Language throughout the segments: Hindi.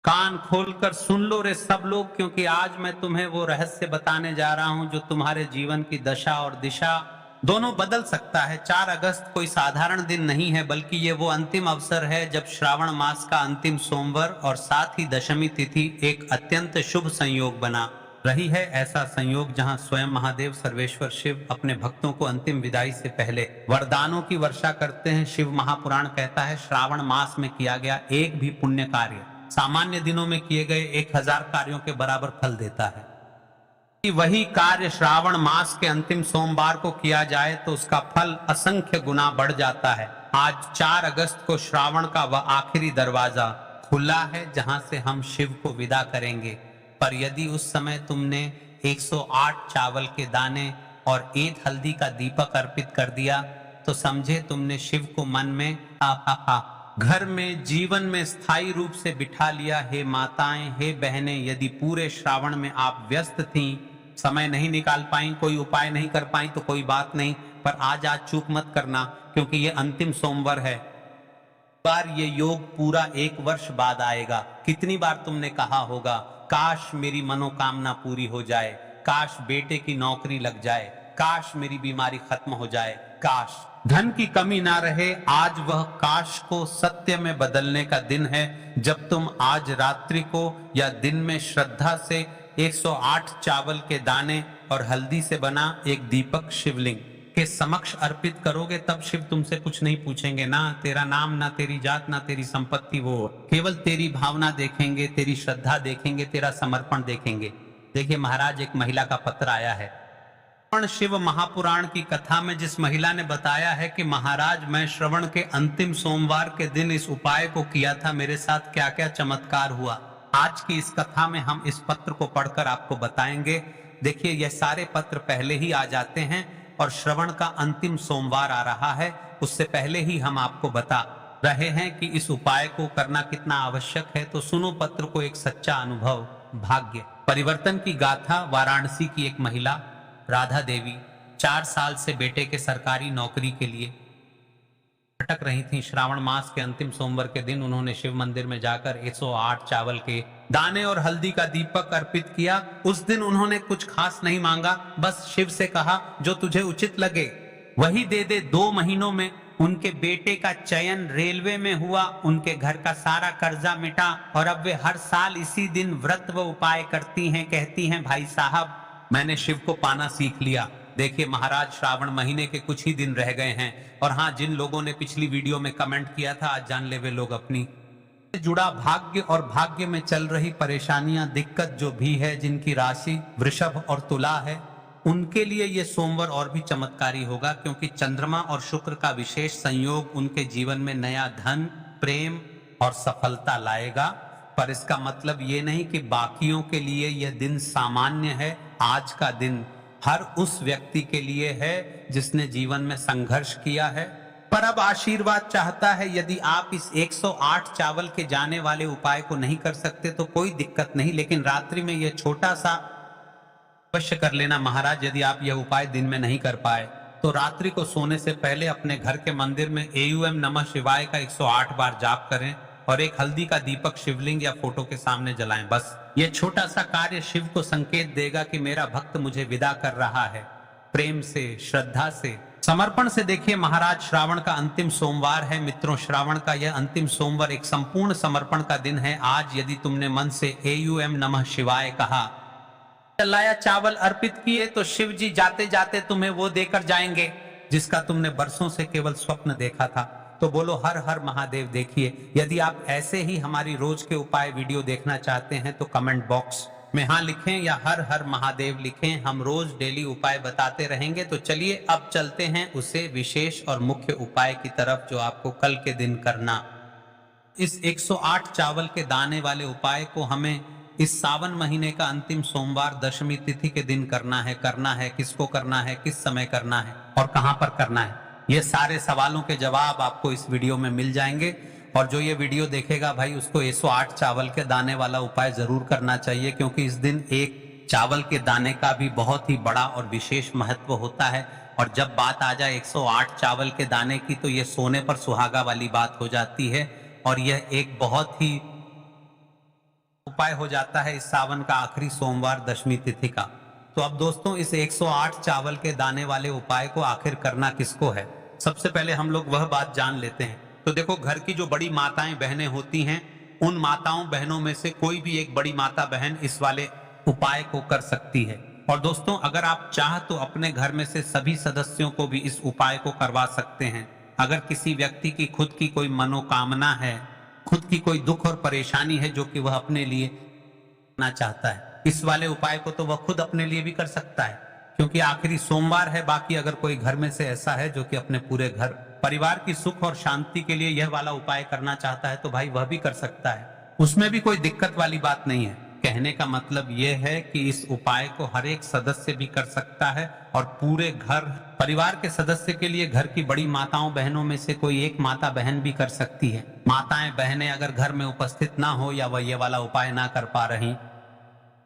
कान खोलकर सुन लो रे सब लोग, क्योंकि आज मैं तुम्हें वो रहस्य बताने जा रहा हूं जो तुम्हारे जीवन की दशा और दिशा दोनों बदल सकता है। 4 अगस्त कोई साधारण दिन नहीं है, बल्कि ये वो अंतिम अवसर है जब श्रावण मास का अंतिम सोमवार और साथ ही दशमी तिथि एक अत्यंत शुभ संयोग बना रही है। ऐसा संयोग जहां स्वयं महादेव सर्वेश्वर शिव अपने भक्तों को अंतिम विदाई से पहले वरदानों की वर्षा करते हैं। शिव महापुराण कहता है श्रावण मास में किया गया एक भी पुण्य कार्य सामान्य दिनों में किए गए 1000 कार्यों के बराबर फल देता है। कि वही कार्य श्रावण मास के अंतिम सोमवार को किया जाए तो उसका फल असंख्य गुना बढ़ जाता है। आज 4 अगस्त को श्रावण का वह आखिरी दरवाजा खुला है जहां से हम शिव को विदा करेंगे। पर यदि उस समय तुमने 108 चावल के दाने और 1 हल्दी का दीपक अर्पित कर दिया तो समझे तुमने शिव को मन में घर में जीवन में स्थायी रूप से बिठा लिया। हे माताएं, हे बहनें, यदि पूरे श्रावण में आप व्यस्त थीं, समय नहीं निकाल पाई, कोई उपाय नहीं कर पाई तो कोई बात नहीं, पर आज चूक मत करना क्योंकि ये अंतिम सोमवार है। बार ये योग पूरा 1 वर्ष बाद आएगा। कितनी बार तुमने कहा होगा काश मेरी मनोकामना पूरी हो जाए, काश बेटे की नौकरी लग जाए, काश मेरी बीमारी खत्म हो जाए, काश धन की कमी ना रहे। आज वह काश को सत्य में बदलने का दिन है जब तुम आज रात्रि को या दिन में श्रद्धा से 108 चावल के दाने और हल्दी से बना एक दीपक शिवलिंग के समक्ष अर्पित करोगे। तब शिव तुमसे कुछ नहीं पूछेंगे, ना तेरा नाम, ना तेरी जात, ना तेरी संपत्ति, वो केवल तेरी भावना देखेंगे, तेरी श्रद्धा देखेंगे, तेरा समर्पण देखेंगे। देखिए महाराज, एक महिला का पत्र आया है। शिव महापुराण की कथा में जिस महिला ने बताया है कि महाराज मैं श्रवण के अंतिम सोमवार के दिन इस उपाय को किया था, मेरे साथ क्या क्या चमत्कार हुआ, आज की इस कथा में हम इस पत्र को पढ़कर आपको बताएंगे। देखिए यह सारे पत्र पहले ही आ जाते हैं और श्रवण का अंतिम सोमवार आ रहा है, उससे पहले ही हम आपको बता रहे हैं कि इस उपाय को करना कितना आवश्यक है। तो सुनो पत्र को, एक सच्चा अनुभव, भाग्य परिवर्तन की गाथा। वाराणसी की एक महिला राधा देवी 4 साल से बेटे के सरकारी नौकरी के लिए भटक रही थी। श्रावण मास के अंतिम सोमवार के दिन उन्होंने शिव मंदिर में जाकर 108 चावल के दाने और हल्दी का दीपक अर्पित किया। उस दिन उन्होंने कुछ खास नहीं मांगा, बस शिव से कहा जो तुझे उचित लगे वही दे दे। 2 महीनों में उनके बेटे का चयन रेलवे में हुआ, उनके घर का सारा कर्जा मिटा और अब वे हर साल इसी दिन व्रत व उपाय करती हैं। कहती हैं भाई साहब मैंने शिव को पाना सीख लिया। देखिए महाराज, श्रावण महीने के कुछ ही दिन रह गए हैं और हाँ, जिन लोगों ने पिछली वीडियो में कमेंट किया था आज जान ले वे लोग अपनी जुड़ा भाग्य और भाग्य में चल रही परेशानियां, दिक्कत जो भी है, जिनकी राशि वृषभ और तुला है, उनके लिए ये सोमवार और भी चमत्कारी होगा क्योंकि चंद्रमा और शुक्र का विशेष संयोग उनके जीवन में नया धन, प्रेम और सफलता लाएगा। पर इसका मतलब ये नहीं कि बाकियों के लिए यह दिन सामान्य है। आज का दिन हर उस व्यक्ति के लिए है जिसने जीवन में संघर्ष किया है, पर अब आशीर्वाद चाहता है। यदि आप इस 108 चावल के जाने वाले उपाय को नहीं कर सकते तो कोई दिक्कत नहीं, लेकिन रात्रि में यह छोटा सा अवश्य कर लेना महाराज। यदि आप यह उपाय दिन में नहीं कर पाए तो रात्रि को सोने से पहले अपने घर के मंदिर में AUM नमः शिवाय का 108 बार जाप करें और एक हल्दी का दीपक शिवलिंग या फोटो के सामने जलाएं। बस ये छोटा सा कार्य शिव को संकेत देगा कि मेरा भक्त मुझे विदा कर रहा है, प्रेम से, श्रद्धा से, समर्पण से। देखिए महाराज, श्रावण का अंतिम सोमवार है मित्रों। श्रावण का यह अंतिम सोमवार एक संपूर्ण समर्पण का दिन है। आज यदि तुमने मन से AUM नमः शिवाय कहा, चलाया, चावल अर्पित किए तो शिव जी जाते जाते तुम्हें वो देकर जाएंगे जिसका तुमने बरसों से केवल स्वप्न देखा था। तो बोलो हर हर महादेव। देखिए यदि आप ऐसे ही हमारी रोज के उपाय वीडियो देखना चाहते हैं तो कमेंट बॉक्स में हाँ लिखें या हर हर महादेव लिखें। हम रोज डेली उपाय बताते रहेंगे। तो चलिए अब चलते हैं उसे विशेष और मुख्य उपाय की तरफ जो आपको कल के दिन करना। इस 108 चावल के दाने वाले उपाय को हमें इस सावन महीने का अंतिम सोमवार दशमी तिथि के दिन करना है। किसको करना है, किस समय करना है और कहां पर करना है, ये सारे सवालों के जवाब आपको इस वीडियो में मिल जाएंगे। और जो ये वीडियो देखेगा भाई उसको 108 चावल के दाने वाला उपाय जरूर करना चाहिए क्योंकि इस दिन एक चावल के दाने का भी बहुत ही बड़ा और विशेष महत्व होता है। और जब बात आ जाए 108 चावल के दाने की तो ये सोने पर सुहागा वाली बात हो जाती है और यह एक बहुत ही उपाय हो जाता है इस सावन का आखिरी सोमवार दशमी तिथि का। तो अब दोस्तों इस 108 चावल के दाने वाले उपाय को आखिर करना किसको है, सबसे पहले हम लोग वह बात जान लेते हैं। तो देखो, घर की जो बड़ी माताएं बहनें होती हैं, उन माताओं बहनों में से कोई भी एक बड़ी माता बहन इस वाले उपाय को कर सकती है। और दोस्तों, अगर आप चाह तो अपने घर में से सभी सदस्यों को भी इस उपाय को करवा सकते हैं। अगर किसी व्यक्ति की खुद की कोई मनोकामना है, खुद की कोई दुख और परेशानी है जो कि वह अपने लिए करना चाहता है, इस वाले उपाय को तो वह खुद अपने लिए भी कर सकता है, क्योंकि आखिरी सोमवार है। बाकी अगर कोई घर में से ऐसा है जो कि अपने पूरे घर परिवार की सुख और शांति के लिए यह वाला उपाय करना चाहता है, तो भाई वह भी कर सकता है, उसमें भी कोई दिक्कत वाली बात नहीं है। कहने का मतलब यह है कि इस उपाय को हर एक सदस्य भी कर सकता है और पूरे घर परिवार के सदस्य के लिए घर की बड़ी माताओं बहनों में से कोई एक माता बहन भी कर सकती है। माताएं बहनें अगर घर में उपस्थित ना हो या वह ये वाला उपाय ना कर पा रही,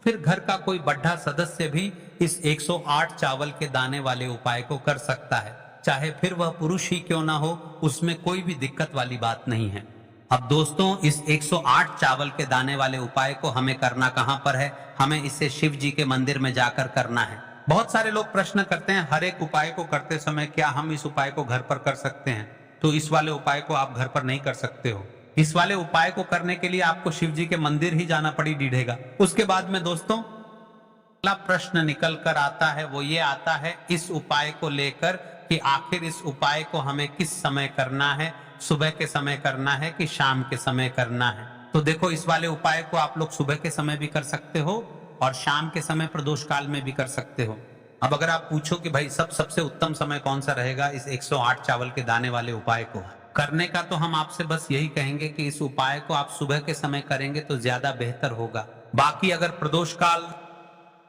फिर घर का कोई बड़ा सदस्य भी इस 108 चावल के दाने वाले उपाय को कर सकता है, चाहे फिर वह पुरुष ही क्यों ना हो, उसमें कोई भी दिक्कत वाली बात नहीं है। अब दोस्तों, इस 108 चावल के दाने वाले उपाय को हमें करना कहां पर है? हमें इसे शिव जी के मंदिर में जाकर करना है। बहुत सारे लोग प्रश्न करते हैं, हर एक उपाय को करते समय क्या हम इस उपाय को घर पर कर सकते हैं? तो इस वाले उपाय को आप घर पर नहीं कर सकते हो। इस वाले उपाय को करने के लिए आपको शिव जी के मंदिर ही जाना पड़ी डीढ़ेगा। उसके बाद में दोस्तों अगला प्रश्न निकल कर आता है, वो ये आता है इस उपाय को लेकर कि आखिर इस उपाय को हमें किस समय करना है, सुबह के समय करना है कि शाम के समय करना है? तो देखो, इस वाले उपाय को आप लोग सुबह के समय भी कर सकते हो और शाम के समय प्रदोष काल में भी कर सकते हो। अब अगर आप पूछो कि भाई सबसे उत्तम समय कौन सा रहेगा इस 108 चावल के दाने वाले उपाय को करने का, तो हम आपसे बस यही कहेंगे कि इस उपाय को आप सुबह के समय करेंगे तो ज्यादा बेहतर होगा। बाकी अगर प्रदोष काल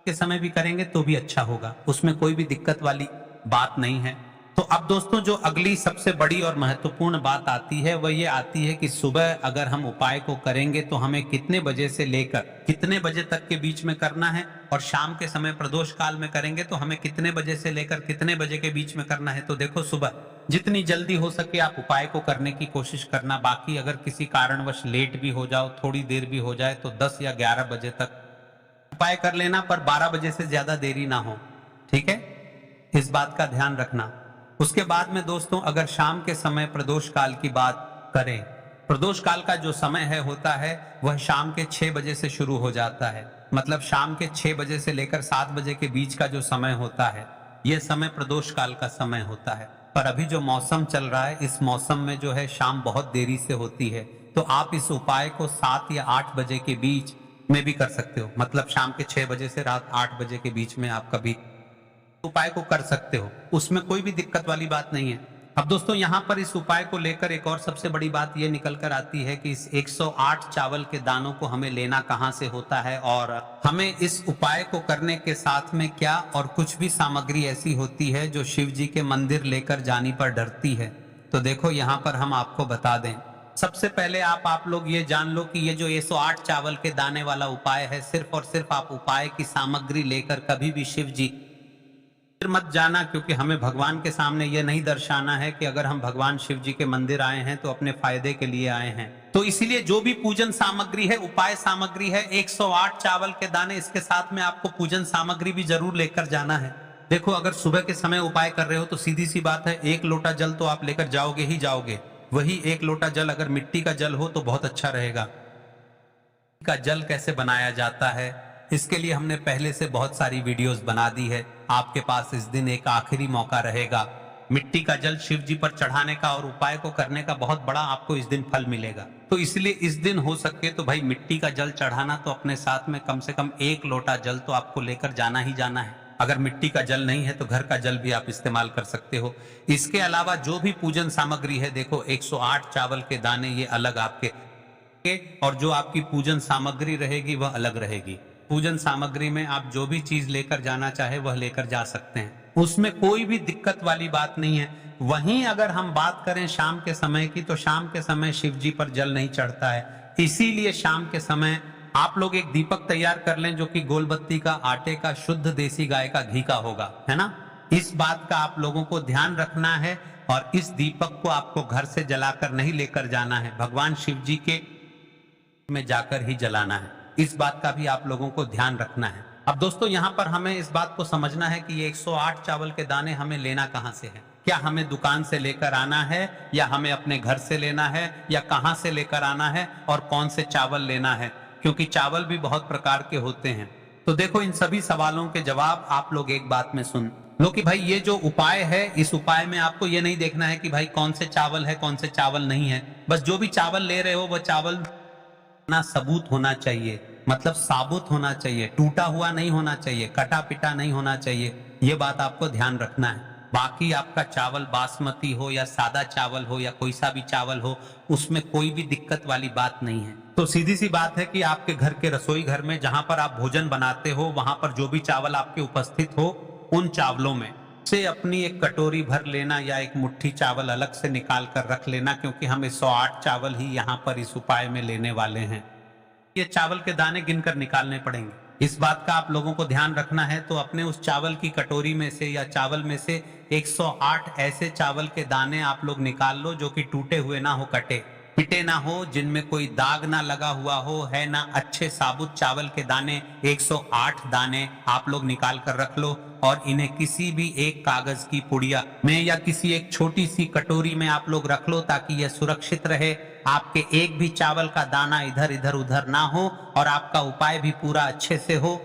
के समय भी करेंगे तो भी अच्छा होगा, उसमें कोई भी दिक्कत वाली बात नहीं है। तो अब दोस्तों, जो अगली सबसे बड़ी और महत्वपूर्ण बात आती है वह ये आती है कि सुबह अगर हम उपाय को करेंगे तो हमें कितने बजे से लेकर कितने बजे तक के बीच में करना है, और शाम के समय प्रदोष काल में करेंगे तो हमें कितने बजे से लेकर कितने बजे के बीच में करना है। तो देखो, सुबह जितनी जल्दी हो सके आप उपाय को करने की कोशिश करना। बाकी अगर किसी कारणवश लेट भी हो जाओ, थोड़ी देर भी हो जाए, तो 10 या 11 बजे तक उपाय कर लेना, पर 12 बजे से ज्यादा देरी ना हो, ठीक है? इस बात का ध्यान रखना। उसके बाद में दोस्तों, अगर शाम के समय प्रदोष काल की बात करें, प्रदोष काल का जो समय है होता है वह शाम के 6 बजे से शुरू हो जाता है। मतलब शाम के 6 बजे से लेकर 7 बजे के बीच का जो समय होता है, यह समय प्रदोष काल का समय होता है। पर अभी जो मौसम चल रहा है, इस मौसम में जो है शाम बहुत देरी से होती है, तो आप इस उपाय को 7 या 8 बजे के बीच में भी कर सकते हो। मतलब शाम के 6 बजे से रात 8 बजे के बीच में आप कभी उपाय को कर सकते हो, उसमें कोई भी दिक्कत वाली बात नहीं है। अब दोस्तों, यहाँ पर इस उपाय को लेकर एक और सबसे बड़ी बात ये निकल कर आती है कि इस 108 चावल के दानों को हमें लेना कहाँ से होता है, और हमें इस उपाय को करने के साथ में क्या और कुछ भी सामग्री ऐसी होती है जो शिव जी के मंदिर लेकर जाने पर डरती है। तो देखो, यहाँ पर हम आपको बता दें। सबसे पहले आप लोग ये जान लो कि ये जो 108 चावल के दाने वाला उपाय है, सिर्फ और सिर्फ आप उपाय की सामग्री लेकर कभी भी शिव जी मत जाना, क्योंकि हमें भगवान के सामने यह नहीं दर्शाना है कि अगर हम भगवान शिव जी के मंदिर आए हैं तो अपने फायदे के लिए आए हैं। तो इसीलिए जो भी पूजन सामग्री है, उपाय सामग्री है, 108 चावल के दाने, इसके साथ में आपको पूजन सामग्री भी जरूर लेकर जाना है। देखो, अगर सुबह के समय उपाय कर रहे हो तो सीधी सी बात है, 1 लोटा जल तो आप लेकर जाओगे ही जाओगे। वही 1 लोटा जल अगर मिट्टी का जल हो तो बहुत अच्छा रहेगा। का जल कैसे बनाया जाता है, इसके लिए हमने पहले से बहुत सारी वीडियोस बना दी है। आपके पास इस दिन एक आखिरी मौका रहेगा मिट्टी का जल शिव जी पर चढ़ाने का, और उपाय को करने का बहुत बड़ा आपको इस दिन फल मिलेगा। तो इसलिए इस दिन हो सके तो भाई मिट्टी का जल चढ़ाना, तो अपने साथ में कम से कम 1 लोटा जल तो आपको लेकर जाना ही जाना है। अगर मिट्टी का जल नहीं है तो घर का जल भी आप इस्तेमाल कर सकते हो। इसके अलावा जो भी पूजन सामग्री है, देखो 108 चावल के दाने ये अलग आपके, और जो आपकी पूजन सामग्री रहेगी वह अलग रहेगी। पूजन सामग्री में आप जो भी चीज लेकर जाना चाहे वह लेकर जा सकते हैं, उसमें कोई भी दिक्कत वाली बात नहीं है। वहीं अगर हम बात करें शाम के समय की, तो शाम के समय शिव जी पर जल नहीं चढ़ता है, इसीलिए शाम के समय आप लोग एक दीपक तैयार कर लें जो कि गोलबत्ती का, आटे का, शुद्ध देसी गाय का घी का होगा, है ना। इस बात का आप लोगों को ध्यान रखना है, और इस दीपक को आपको घर से जलाकर नहीं लेकर जाना है, भगवान शिव जी के में जाकर ही जलाना है। इस बात का भी आप लोगों को ध्यान रखना है। अब दोस्तों यहाँ पर हमें इस बात को समझना है कि ये 108 चावल के दाने हमें लेना कहाँ से है। क्या हमें दुकान से लेकर आना है, या हमें अपने घर से लेना है, या कहाँ से लेकर आना है, और कौन से चावल लेना है, क्योंकि चावल भी बहुत प्रकार के होते हैं। तो देखो, इन सभी सवालों के जवाब आप लोग एक बात में सुन लो कि भाई ये जो उपाय है, इस उपाय में आपको ये नहीं देखना है कि भाई कौन से चावल है कौन से चावल नहीं है। बस जो भी चावल ले रहे हो वो चावल ना सबूत होना चाहिए, मतलब साबुत होना चाहिए, टूटा हुआ नहीं होना चाहिए, कटा पिटा नहीं होना चाहिए। ये बात आपको ध्यान रखना है। बाकी आपका चावल बासमती हो या सादा चावल हो या कोई सा भी चावल हो, उसमें कोई भी दिक्कत वाली बात नहीं है। तो सीधी सी बात है कि आपके घर के रसोई घर में जहां पर आप भोजन बनाते हो, वहां पर जो भी चावल आपके उपस्थित हो, उन चावलों में से अपनी एक कटोरी भर लेना या एक मुट्ठी चावल अलग से निकाल कर रख लेना, क्योंकि हम 108 चावल ही यहाँ पर इस उपाय में लेने वाले हैं। ये चावल के दाने गिनकर निकालने पड़ेंगे, इस बात का आप लोगों को ध्यान रखना है। तो अपने उस चावल की कटोरी में से या चावल में से 108 ऐसे चावल के दाने आप लोग निकाल लो जो कि टूटे हुए ना हो, कटे पिटे ना हो, जिनमें कोई दाग ना लगा हुआ हो, है ना। अच्छे साबुत चावल के दाने 108 दाने आप लोग निकाल कर रख लो, और इन्हें किसी भी एक कागज की पुड़िया में या किसी एक छोटी सी कटोरी में आप लोग रख लो, ताकि यह सुरक्षित रहे। आपके एक भी चावल का दाना इधर इधर उधर ना हो, और आपका उपाय भी पूरा अच्छे से हो।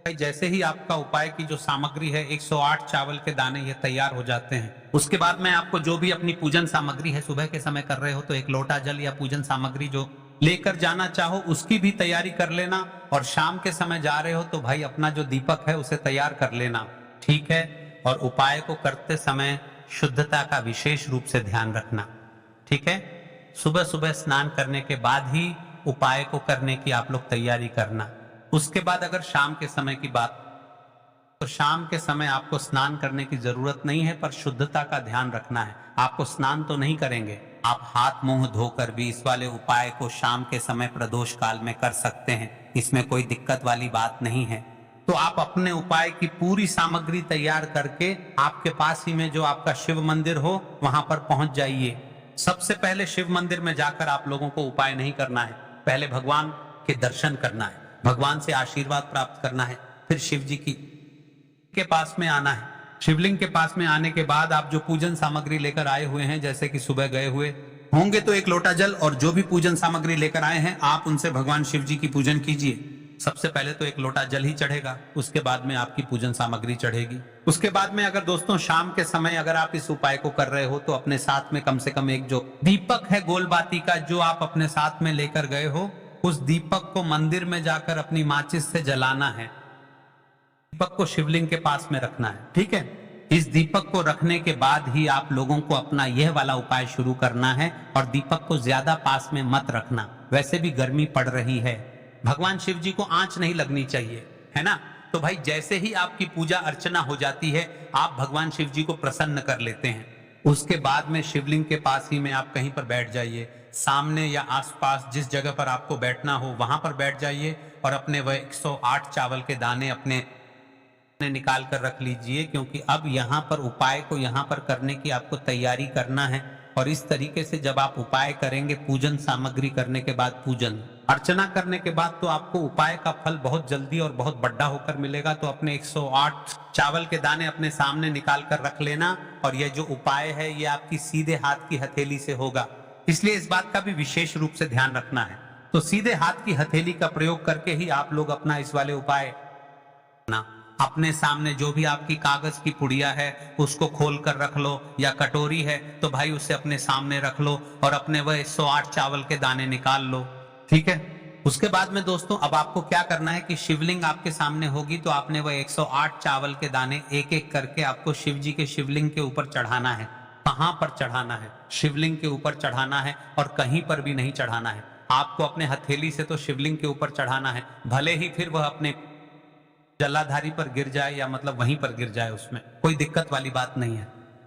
जैसे ही आपका उपाय की जो सामग्री है 108 चावल के दाने ये तैयार हो जाते हैं, उसके बाद मैं आपको जो भी अपनी पूजन सामग्री है, सुबह के समय कर रहे हो तो एक लोटा जल या पूजन सामग्री जो लेकर जाना चाहो उसकी भी तैयारी कर लेना, और शाम के समय जा रहे हो तो भाई अपना जो दीपक है उसे तैयार कर लेना, ठीक है। और उपाय को करते समय शुद्धता का विशेष रूप से ध्यान रखना, ठीक है। सुबह सुबह स्नान करने के बाद ही उपाय को करने की आप लोग तैयारी करना। उसके बाद अगर शाम के समय की बात, तो शाम के समय आपको स्नान करने की जरूरत नहीं है, पर शुद्धता का ध्यान रखना है। आपको स्नान तो नहीं करेंगे, आप हाथ मुंह धोकर भी इस वाले उपाय को शाम के समय प्रदोष काल में कर सकते हैं, इसमें कोई दिक्कत वाली बात नहीं है। तो आप अपने उपाय की पूरी सामग्री तैयार करके आपके पास ही में जो आपका शिव मंदिर हो वहां पर पहुंच जाइए। सबसे पहले शिव मंदिर में जाकर आप लोगों को उपाय नहीं करना है, पहले भगवान के दर्शन करना है, भगवान से आशीर्वाद प्राप्त करना है, फिर शिव जी के पास में आना है। शिवलिंग के पास में आने के बाद आप जो पूजन सामग्री लेकर आए हुए हैं, जैसे कि सुबह गए हुए होंगे तो एक लोटा जल और जो भी पूजन सामग्री लेकर आए हैं आप उनसे भगवान शिव जी की पूजन कीजिए। सबसे पहले तो एक लोटा जल ही चढ़ेगा, उसके बाद में आपकी पूजन सामग्री चढ़ेगी। उसके बाद में अगर दोस्तों शाम के समय अगर आप इस उपाय को कर रहे हो तो अपने साथ में कम से कम एक जो दीपक है गोलबाती का जो आप अपने साथ में लेकर गए हो, उस दीपक को मंदिर में जाकर अपनी माचिस से जलाना है। दीपक को शिवलिंग के पास में रखना है, ठीक है। इस दीपक को रखने के बाद ही आप लोगों को अपना यह वाला उपाय शुरू करना है, और दीपक को ज्यादा पास में मत रखना, वैसे भी गर्मी पड़ रही है, भगवान शिव जी को आंच नहीं लगनी चाहिए, है ना। तो भाई जैसे ही आपकी पूजा अर्चना हो जाती है आप भगवान शिव जी को प्रसन्न कर लेते हैं। उसके बाद में शिवलिंग के पास ही में आप कहीं पर बैठ जाइए, सामने या आसपास जिस जगह पर आपको बैठना हो वहां पर बैठ जाइए, और अपने वह 108 चावल के दाने अपने निकाल कर रख लीजिए, क्योंकि अब यहाँ पर उपाय को यहाँ पर करने की आपको तैयारी करना है। और इस तरीके से जब आप उपाय करेंगे, पूजन सामग्री करने के बाद, पूजन अर्चना करने के बाद, तो आपको उपाय का फल बहुत जल्दी और बहुत बड़ा होकर मिलेगा। तो अपने 108 चावल के दाने अपने सामने निकाल कर रख लेना, और यह जो उपाय है ये आपकी सीधे हाथ की हथेली से होगा, इसलिए इस बात का भी विशेष रूप से ध्यान रखना है। तो सीधे हाथ की हथेली का प्रयोग करके ही आप लोग अपना इस वाले उपाय ना, अपने सामने जो भी आपकी कागज की पुड़िया है उसको खोल कर रख लो, या कटोरी है तो भाई उसे अपने सामने रख लो, और अपने वह 108 चावल के दाने निकाल लो, ठीक है। उसके बाद में दोस्तों अब आपको क्या करना है कि शिवलिंग आपके सामने होगी, तो आपने वह 108 चावल के दाने एक एक करके आपको शिव जी के शिवलिंग के ऊपर चढ़ाना है। कहां पर चढ़ाना है? शिवलिंग के ऊपर चढ़ाना है, और कहीं पर भी नहीं चढ़ाना है। आपको अपने हथेली से तो शिवलिंग के ऊपर चढ़ाना है, भले ही फिर वह अपने जलाधारी पर गिर जाए या मतलब वहीं पर गिर जाए, उसमें कोई दिक्कत वाली बात नहीं है,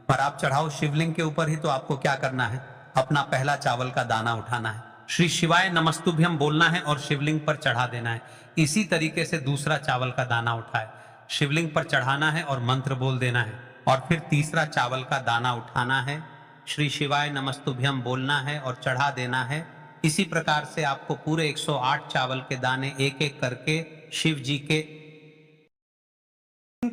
पर आप चढ़ाओ शिवलिंग के ऊपर ही। तो आपको क्या करना है, अपना पहला चावल का दाना उठाना है, श्री शिवाय नमस्तुभ्यम बोलना है और शिवलिंग पर चढ़ा देना है। इसी तरीके से दूसरा चावल का दाना उठाए, शिवलिंग पर चढ़ाना है और मंत्र बोल देना है, और फिर तीसरा चावल का दाना उठाना है, श्री शिवाय नमस्तुभ्यम बोलना है और चढ़ा देना है, इसी प्रकार से आपको पूरे 108 चावल के दाने एक एक करके शिव जी के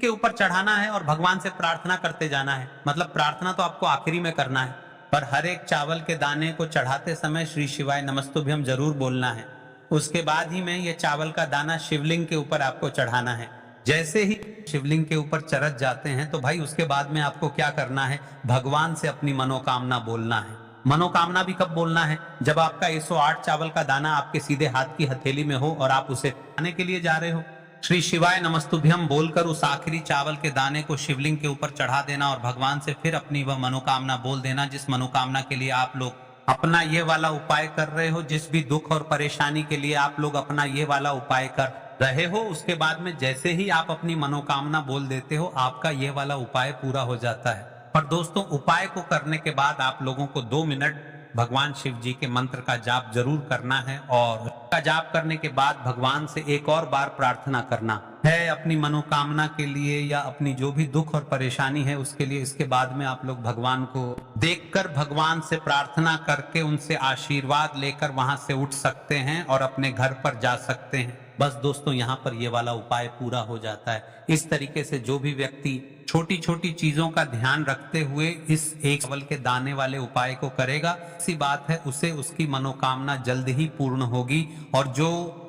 ऊपर चढ़ाना है और भगवान से प्रार्थना करते जाना है। मतलब प्रार्थना तो आपको आखिरी में करना है, पर हर एक चावल के दाने को चढ़ाते समय श्री शिवाय नमस्तुभ्यम जरूर बोलना है। उसके बाद ही में ये चावल का दाना शिवलिंग के ऊपर आपको चढ़ाना है। जैसे ही शिवलिंग के ऊपर चढ़ जाते हैं तो भाई उसके बाद में आपको क्या करना है, भगवान से अपनी मनोकामना बोलना है। मनोकामना भी कब बोलना है, जब आपका 108 चावल का दाना आपके सीधे हाथ की हथेली में हो और आप उसे खाने के लिए जा रहे हो। श्री शिवाय नमस्तुभ्यम बोलकर उस आखिरी चावल के दाने को शिवलिंग के ऊपर चढ़ा देना और भगवान से फिर अपनी वह मनोकामना बोल देना, जिस मनोकामना के लिए आप लोग अपना ये वाला उपाय कर रहे हो, जिस भी दुख और परेशानी के लिए आप लोग अपना ये वाला उपाय कर रहे हो। उसके बाद में जैसे ही आप अपनी मनोकामना बोल देते हो, आपका ये वाला उपाय पूरा हो जाता है। पर दोस्तों, उपाय को करने के बाद आप लोगों को 2 मिनट भगवान शिव जी के मंत्र का जाप जरूर करना है और का जाप करने के बाद भगवान से एक और बार प्रार्थना करना है अपनी मनोकामना के लिए या अपनी जो भी दुख और परेशानी है उसके लिए। इसके बाद में आप लोग भगवान को देखकर भगवान से प्रार्थना करके उनसे आशीर्वाद लेकर वहां से उठ सकते हैं और अपने घर पर जा सकते हैं। बस दोस्तों, यहाँ पर ये वाला उपाय पूरा हो जाता है। इस तरीके से जो भी व्यक्ति छोटी छोटी चीजों का ध्यान रखते हुए इस एक चावल के दाने वाले उपाय को करेगा, ऐसी बात है उसे उसकी मनोकामना जल्द ही पूर्ण होगी और जो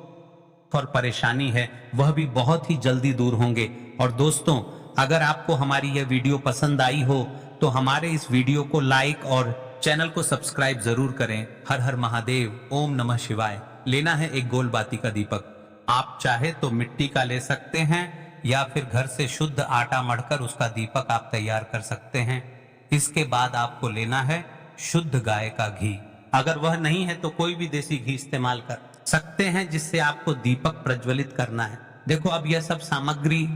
और परेशानी है वह भी बहुत ही जल्दी दूर होंगे। और दोस्तों, अगर आपको हमारी यह वीडियो पसंद आई हो तो हमारे इस वीडियो को लाइक और चैनल को सब्सक्राइब जरूर करें। हर हर महादेव, ओम नमः शिवाय। लेना है एक गोल बाती का दीपक। आप चाहे तो मिट्टी का ले सकते हैं या फिर घर से शुद्ध आटा मढ़कर उसका दीपक आप तैयार कर सकते हैं। इसके बाद आपको लेना है शुद्ध गाय का घी। अगर वह नहीं है तो कोई भी देसी घी इस्तेमाल कर सकते हैं, जिससे आपको दीपक प्रज्वलित करना है। देखो, अब यह सब सामग्री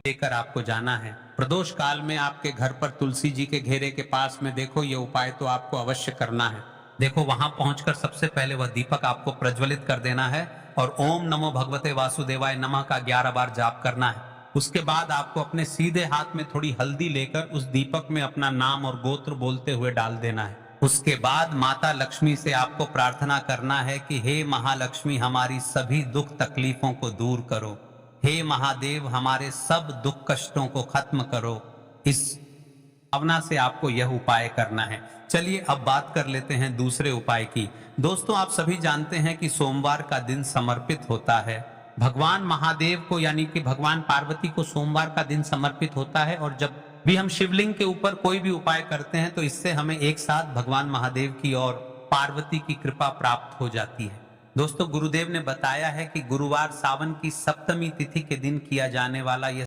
लेकर आपको जाना है। प्रदोष काल में आपके घर पर तुलसी जी के घेरे के पास में देखो, ये उपाय तो आपको अवश्य करना है। देखो, वहां पहुंचकर सबसे पहले वह दीपक आपको प्रज्वलित कर देना है और ओम नमो भगवते वासुदेवाय नमः का 11 बार जाप करना है। उसके बाद आपको अपने सीधे हाथ में थोड़ी हल्दी लेकर उस दीपक में अपना नाम और गोत्र बोलते हुए डाल देना है। उसके बाद माता लक्ष्मी से आपको प्रार्थना करना है कि हे महालक्ष्मी, हमारी सभी दुख तकलीफों को दूर करो। हे महादेव, हमारे सब दुख कष्टों को खत्म करो। इस भावना से आपको यह उपाय करना है। चलिए अब बात कर लेते हैं दूसरे उपाय की। दोस्तों, आप सभी जानते हैं कि सोमवार का दिन समर्पित होता है भगवान महादेव को, यानी कि भगवान पार्वती को सोमवार का दिन समर्पित होता है। और जब भी हम शिवलिंग के ऊपर कोई भी उपाय करते हैं तो इससे हमें एक साथ भगवान महादेव की और पार्वती की कृपा प्राप्त हो जाती है। दोस्तों, गुरुदेव ने बताया है कि गुरुवार सावन की सप्तमी तिथि के दिन किया जाने वाला यह